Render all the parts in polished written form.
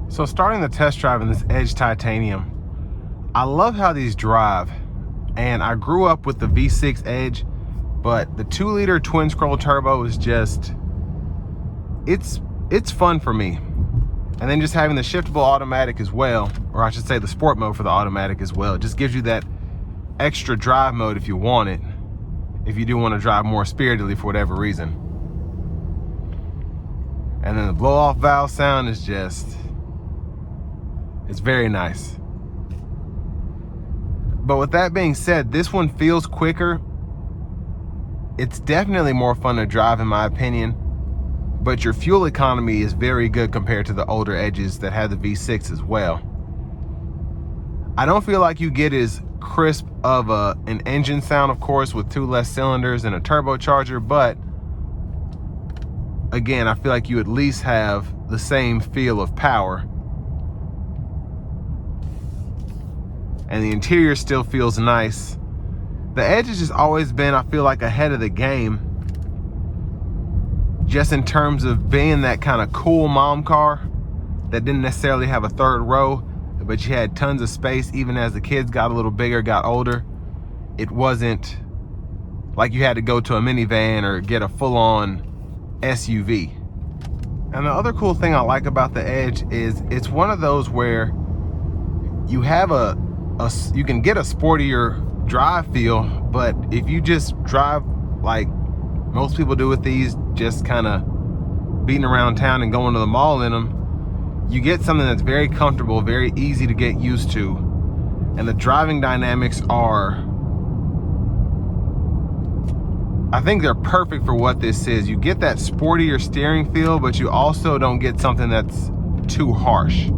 So starting the test drive in this Edge Titanium, I love how these drive. And I grew up with the V6 Edge, but the 2-liter twin scroll turbo is just, it's fun for me. And then just having the shiftable automatic as well, or I should say the sport mode for the automatic as well, it just gives you that extra drive mode if you want it, if you do want to drive more spiritedly for whatever reason. And then the blow off valve sound is just, it's very nice. But with that being said, this one feels quicker. It's definitely more fun to drive in my opinion, but your fuel economy is very good compared to the older Edges that had the V6 as well. I don't feel like you get as crisp of an engine sound, of course, with 2 less cylinders and a turbocharger, but again, I feel like you at least have the same feel of power. And the interior still feels nice. The Edge has just always been, I feel like, ahead of the game, just in terms of being that kind of cool mom car that didn't necessarily have a third row, but you had tons of space even as the kids got a little bigger, got older. It wasn't like you had to go to a minivan or get a full-on SUV. And the other cool thing I like about the Edge is it's one of those where you have you can get a sportier drive feel, but if you just drive like most people do with these, just kind of beating around town and going to the mall in them, you get something that's very comfortable, very easy to get used to. And the driving dynamics are, I think they're perfect for what this is. You get that sportier steering feel, but you also don't get something that's too harsh.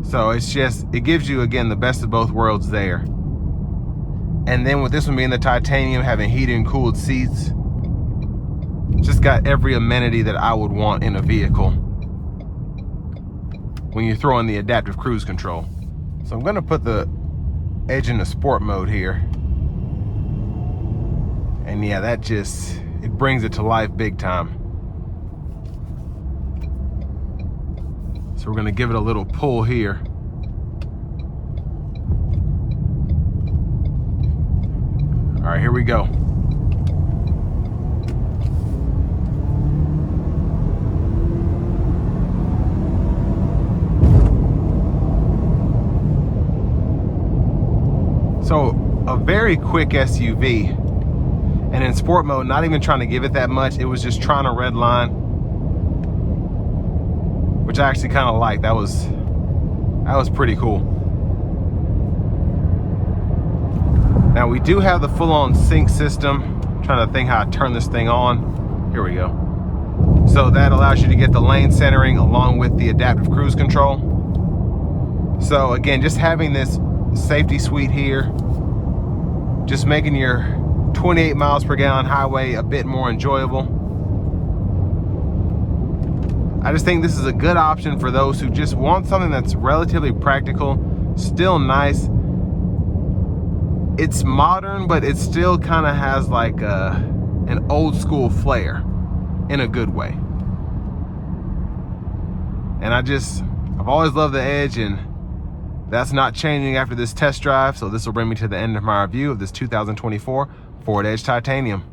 So it's just, it gives you, again, the best of both worlds there. And then with this one being the titanium, having heated and cooled seats, just got every amenity that I would want in a vehicle when you throw in the adaptive cruise control. So I'm gonna put the Edge into sport mode here. And yeah, that just, it brings it to life big time. So we're gonna give it a little pull here. All right, here we go. So a very quick SUV, and in sport mode, not even trying to give it that much. It was just trying to red line, which I actually kind of like. That was pretty cool. Now we do have the full-on sync system. I'm trying to think how I turn this thing on. Here we go. So that allows you to get the lane centering along with the adaptive cruise control. So again, just having this safety suite here, just making your 28 miles per gallon highway a bit more enjoyable. I just think this is a good option for those who just want something that's relatively practical, still nice. It's modern, but it still kind of has like an old school flair in a good way. And I've always loved the Edge, and that's not changing after this test drive. So this will bring me to the end of my review of this 2024 Ford Edge Titanium.